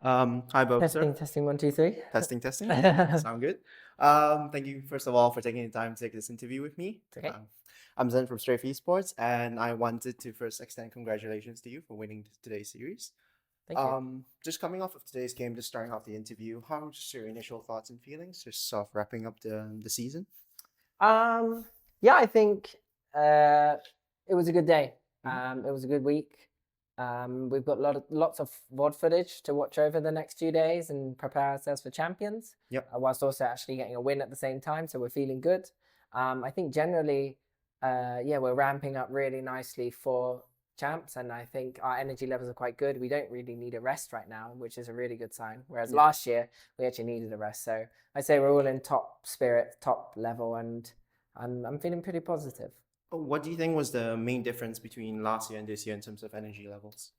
Hi, Boaster. Testing, 1, 2, 3. Testing. Sound good? Thank you, first of all, for taking the time to take this interview with me. It's okay. I'm Zen from Strafe Esports, and I wanted to first extend congratulations to you for winning today's series. Thank you. Just coming off of today's game, just starting off the interview, how were just your initial thoughts and feelings, just sort of wrapping up the season? Yeah, I think it was a good day. It was a good week. We've got lots of VOD footage to watch over the next few days and prepare ourselves for Champions. Yep. Whilst also actually getting a win at the same time, so we're feeling good. I think generally, we're ramping up really nicely for Champs, and I think our energy levels are quite good. We don't really need a rest right now, which is a really good sign. Whereas last year, we actually needed a rest. So I'd say we're all in top spirit, top level, and I'm feeling pretty positive. What do you think was the main difference between last year and this year in terms of energy levels?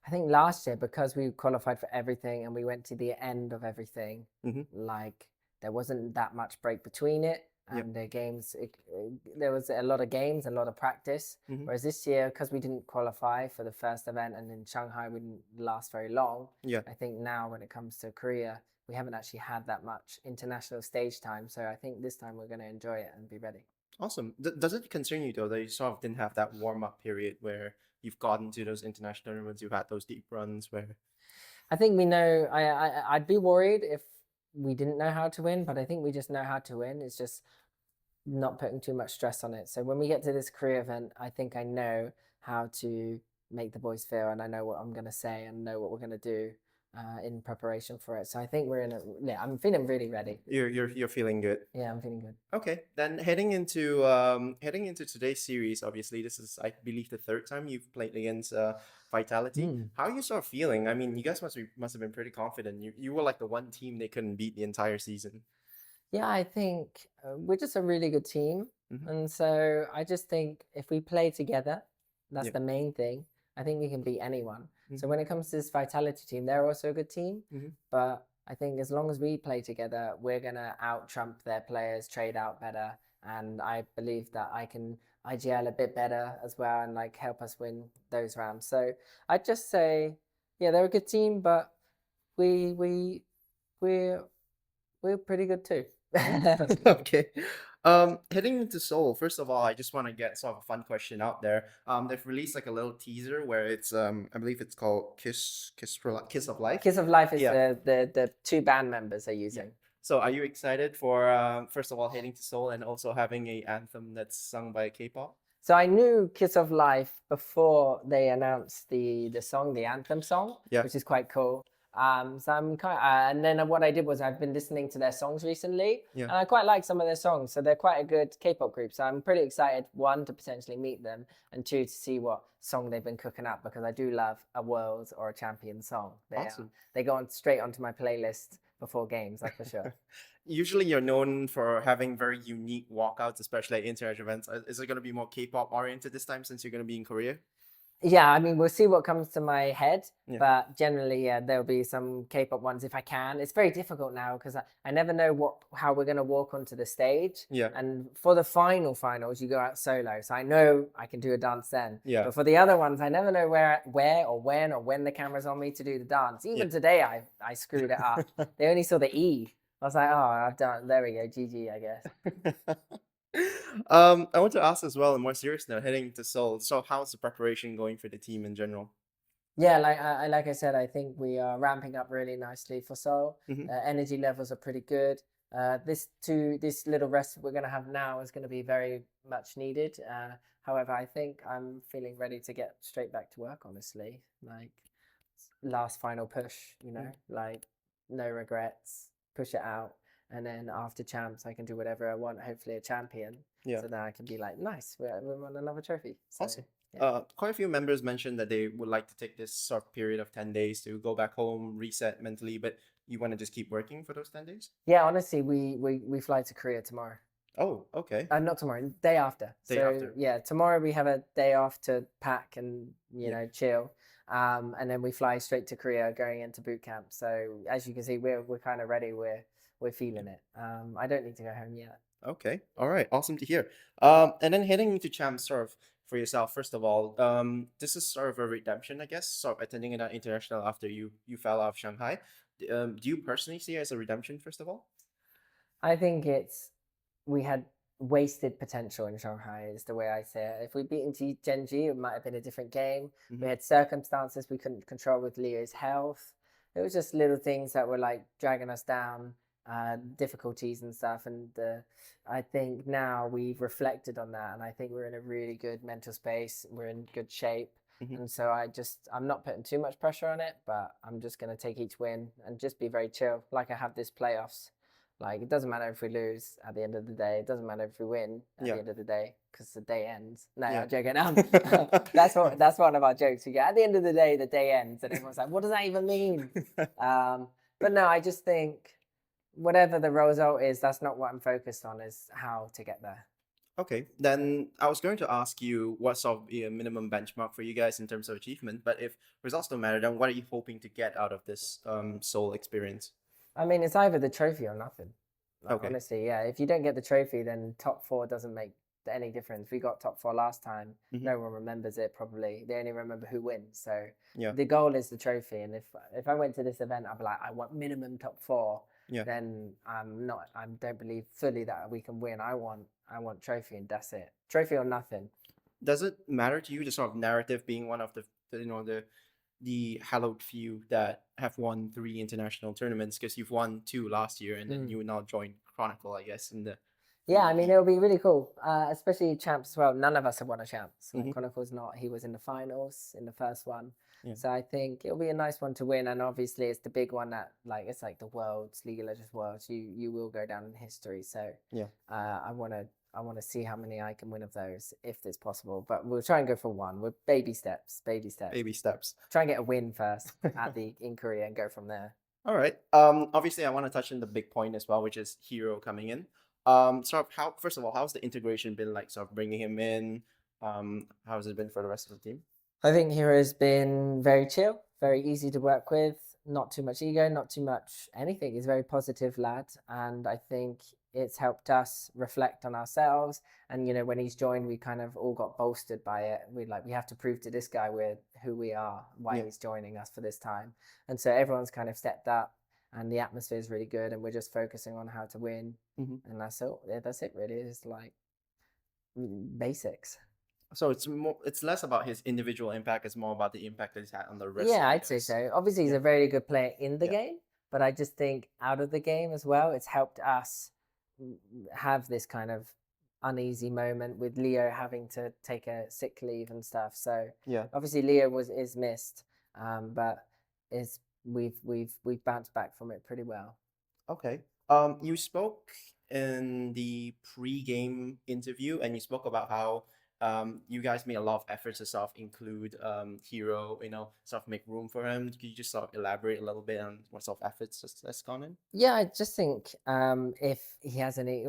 I think last year, because we qualified for everything and we went to the end of everything, like there wasn't that much break between it. And the games, there was a lot of games, a lot of practice. Whereas this year, because we didn't qualify for the first event and in Shanghai we didn't last very long, I think now when it comes to Korea, we haven't actually had that much international stage time. So I think this time we're going to enjoy it and be ready. Awesome. Does it concern you, though, that you sort of didn't have that warm-up period where you've gotten to those international tournaments, you've had those deep runs where... I think we know, I'd be worried if we didn't know how to win, but I think we just know how to win. It's just not putting too much stress on it. So when we get to this career event, I think I know how to make the boys feel, and I know what I'm going to say and know what we're going to do in preparation for it. So I think we're in I'm feeling really ready. You're feeling good. Yeah, I'm feeling good. Okay, then heading into today's series, obviously this is, I believe, the third time you've played against Vitality. How are you sort of feeling? I mean, you guys must have been pretty confident. You were like the one team they couldn't beat the entire season. Yeah, I think we're just a really good team. And so I just think if we play together, that's the main thing. I think we can beat anyone. So when it comes to this Vitality team, they're also a good team. But I think as long as we play together, we're going to out-trump their players, trade out better. And I believe that I can IGL a bit better as well and like help us win those rounds. So I'd just say, yeah, they're a good team, but we're pretty good too. Okay. Heading into Seoul, first of all, I just want to get sort of a fun question out there. They've released like a little teaser where it's I believe it's called Kiss of Life. Kiss of Life is the two band members are using. So are you excited for first of all heading to Seoul and also having a anthem that's sung by K-pop? So I knew Kiss of Life before they announced the song, the anthem song, which is quite cool. So I'm and then what I did was I've been listening to their songs recently, and I quite like some of their songs. So they're quite a good K-pop group. So I'm pretty excited, one, to potentially meet them, and two, to see what song they've been cooking up, because I do love a Worlds or a Champion song. They go on straight onto my playlist before games, that's for sure. Usually you're known for having very unique walkouts, especially at international events. Is it going to be more K-pop oriented this time since you're going to be in Korea? Yeah, I mean, we'll see what comes to my head, but generally, there'll be some K-pop ones if I can. It's very difficult now because I never know how we're going to walk onto the stage. And for the finals, you go out solo. So I know I can do a dance then. But for the other ones, I never know where or when the camera's on me to do the dance. Even today, I screwed it up. They only saw the E. I was like, oh, I've done, there we go, GG, I guess. I want to ask as well, on more serious note, heading to Seoul. So how's the preparation going for the team in general? Yeah, like I said, I think we are ramping up really nicely for Seoul. Energy levels are pretty good. This little rest we're going to have now is going to be very much needed. However, I think I'm feeling ready to get straight back to work, honestly. Like, last final push, like no regrets, push it out. And then after champs, I can do whatever I want, hopefully a champion. So then I can be like, nice, we won another trophy. So, awesome. Quite a few members mentioned that they would like to take this sort of period of 10 days to go back home, reset mentally, but you want to just keep working for those 10 days? Yeah, honestly, we fly to Korea tomorrow. Oh, okay. Not tomorrow, day after. Yeah, tomorrow we have a day off to pack and, you know, chill. And then we fly straight to Korea going into boot camp. So as you can see, we're kind of ready. We're feeling it. I don't need to go home yet. Okay. All right. Awesome to hear. And then heading into champs, sort of for yourself, first of all, this is sort of a redemption, I guess, sort of attending an international after you fell out of Shanghai. Do you personally see it as a redemption, first of all? I think we had wasted potential in Shanghai is the way I say it. If we'd beaten Genji, it might have been a different game. We had circumstances we couldn't control with Leo's health. It was just little things that were like dragging us down, difficulties and stuff. And I think now we've reflected on that, and I think we're in a really good mental space. We're in good shape. And so I'm not putting too much pressure on it, but I'm just going to take each win and just be very chill, like I have this playoffs. Like, it doesn't matter if we lose at the end of the day. It doesn't matter if we win at the end of the day, because the day ends. No, I'm joking. That's one of our jokes. We get at the end of the day, the day ends, and everyone's like, "What does that even mean?" But no, I just think whatever the result is, that's not what I'm focused on. Is how to get there. Okay, then I was going to ask you what sort of a minimum benchmark for you guys in terms of achievement. But if results don't matter, then what are you hoping to get out of this Seoul experience? I mean, it's either the trophy or nothing. Like, Okay. honestly, yeah. If you don't get the trophy, then top 4 doesn't make any difference. We got top 4 last time. No one remembers it probably. They only remember who wins. So the goal is the trophy. And if I went to this event, I'd be like, I want minimum top 4. Then I don't believe fully that we can win. I want trophy, and that's it. Trophy or nothing. Does it matter to you the sort of narrative being one of the hallowed few that have won 3 international tournaments, because you've won 2 last year and then you now joined Chronicle, I guess, in the... Yeah, I mean, it'll be really cool, especially champs as well. None of us have won a champs. Like, Chronicle's not. He was in the finals in the first one. So I think it'll be a nice one to win. And obviously, it's the big one that, like, it's like the Worlds, League of Legends Worlds. You will go down in history. So I want to see how many I can win of those, if it's possible. But we'll try and go for one. We're baby steps. Baby steps. Try and get a win first in Korea and go from there. All right. Obviously, I want to touch on the big point as well, which is Hiro coming in. Sort of first of all, how's the integration been like, sort of bringing him in? How has it been for the rest of the team? I think Hiro's been very chill, very easy to work with, not too much ego, not too much anything. He's a very positive lad, and I think it's helped us reflect on ourselves. And when he's joined, we kind of all got bolstered by it. We have to prove to this guy who we are, why he's joining us for this time. And so everyone's kind of stepped up, and the atmosphere is really good, and we're just focusing on how to win. And that's it. Yeah, that's it really. It's like basics. So it's less about his individual impact, it's more about the impact that he's had on the rest. Yeah, I'd say so. Obviously, he's a very good player in the game, but I just think out of the game as well, it's helped us have this kind of uneasy moment with Leo having to take a sick leave and stuff. So obviously Leo is missed, but we've bounced back from it pretty well. Okay. You spoke in the pre-game interview, and you spoke about how you guys made a lot of efforts to sort of include Hiro, sort of make room for him. Could you just sort of elaborate a little bit on what sort of efforts that's gone in? Yeah, I just think if he has any,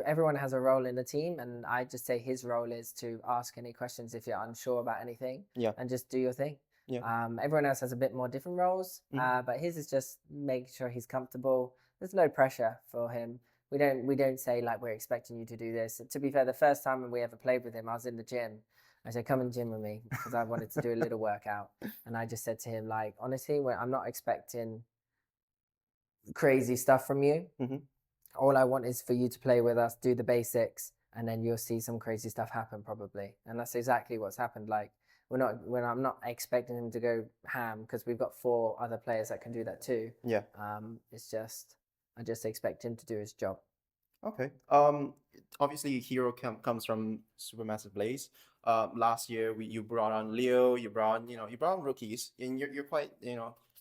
everyone has a role in the team, and I just say his role is to ask any questions if you're unsure about anything, and just do your thing. Everyone else has a bit more different roles, but his is just make sure he's comfortable. There's no pressure for him. We don't say like, we're expecting you to do this. To be fair, the first time when we ever played with him, I was in the gym. I said, come and gym with me, because I wanted to do a little workout. And I just said to him, like, honestly, I'm not expecting crazy stuff from you. All I want is for you to play with us, do the basics, and then you'll see some crazy stuff happen probably. And that's exactly what's happened. Like, I'm not expecting him to go ham, because we've got 4 other players that can do that too. It's just, I just expect him to do his job. Okay. Obviously, Hiro comes from Supermassive Blaze. Last year, you brought on Leo. You brought on rookies, and you're quite,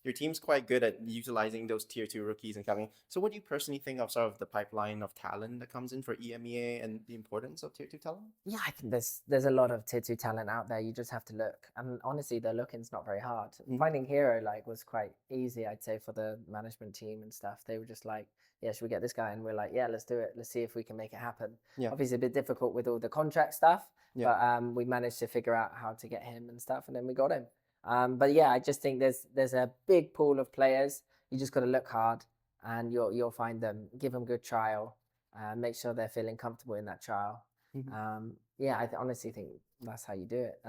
your team's quite good at utilizing those tier 2 rookies and coming. So, what do you personally think of sort of the pipeline of talent that comes in for EMEA and the importance of tier 2 talent? Yeah, I think there's a lot of tier 2 talent out there. You just have to look, and honestly, the looking's not very hard. Finding Hiro was quite easy, I'd say, for the management team and stuff. They were just like, yeah, should we get this guy? And we're like, yeah, let's do it. Let's see if we can make it happen. Obviously, a bit difficult with all the contract stuff, but we managed to figure out how to get him and stuff, and then we got him. But yeah, I just think there's a big pool of players. You just got to look hard, and you'll find them. Give them good trial. Make sure they're feeling comfortable in that trial. Yeah, I honestly think that's how you do it.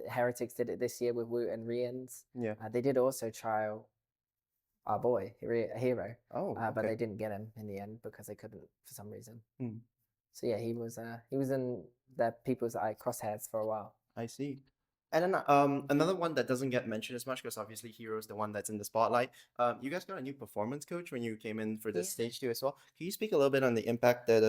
Heretics did it this year with Woot and Rians. Yeah. They did also trial our boy Hiro. Oh, but okay. they didn't get him in the end because they couldn't for some reason. Hmm. So yeah, he was in the people's eye crosshairs for a while. I see. And then another one that doesn't get mentioned as much because obviously Hero's the one that's in the spotlight. You guys got a new performance coach when you came in for this stage 2 as well. Can you speak a little bit on the impact that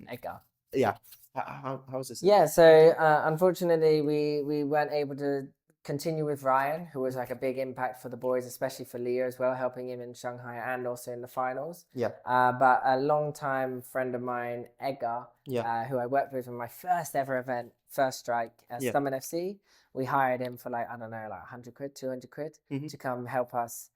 Edgar. Yeah. How's this? Yeah, so unfortunately we weren't able to continue with Ryan, who was like a big impact for the boys, especially for Leo as well, helping him in Shanghai and also in the finals. Yeah. But a long-time friend of mine, Edgar, who I worked with in my first ever event, First Strike at Summon FC, we hired him for like, I don't know, like 100 quid, 200 quid to come help us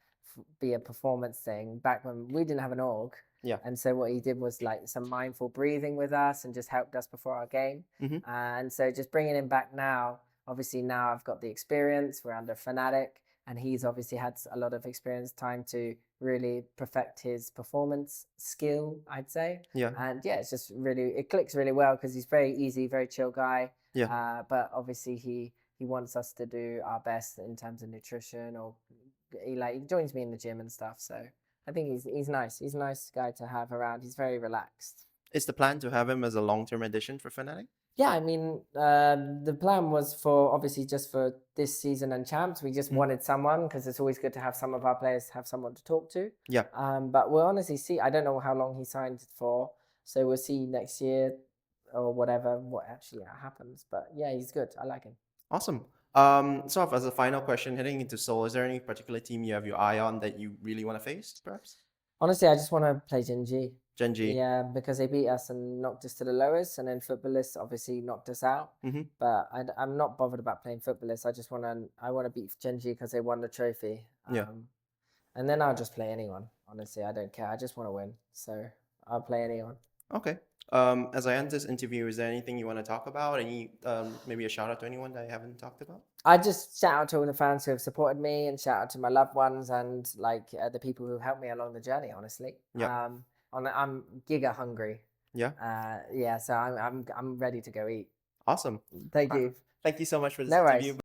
be a performance thing back when we didn't have an org. Yeah. And so what he did was like some mindful breathing with us and just helped us before our game. And so just bringing him back now, obviously now I've got the experience, we're under Fnatic, and he's obviously had a lot of experience, time to really perfect his performance skill, I'd say. Yeah. And yeah, it's just really, it clicks really well because he's very easy, very chill guy. Yeah. But obviously he wants us to do our best in terms of nutrition, or he joins me in the gym and stuff. So I think he's nice. He's a nice guy to have around. He's very relaxed. Is the plan to have him as a long-term addition for Fnatic? Yeah, I mean, the plan was for obviously just for this season and champs. We just wanted someone because it's always good to have some of our players have someone to talk to. Yeah. But we'll honestly see. I don't know how long he signed for, so we'll see next year or whatever what actually happens. But yeah, he's good. I like him. Awesome. So as a final question, heading into Seoul, is there any particular team you have your eye on that you really want to face, perhaps? Honestly, I just want to play Genji. Genji. Yeah, because they beat us and knocked us to the lowest, and then Footballists obviously knocked us out. But I'm not bothered about playing Footballists. I want to beat Genji because they won the trophy. And then I'll just play anyone. Honestly, I don't care. I just want to win, so I'll play anyone. Okay. As I end this interview, is there anything you want to talk about? Any maybe a shout out to anyone that I haven't talked about? I just shout out to all the fans who have supported me, and shout out to my loved ones and like the people who helped me along the journey. Honestly, I'm giga hungry. Yeah. So I'm ready to go eat. Awesome. Thank you. Thank you so much for this No interview. worries.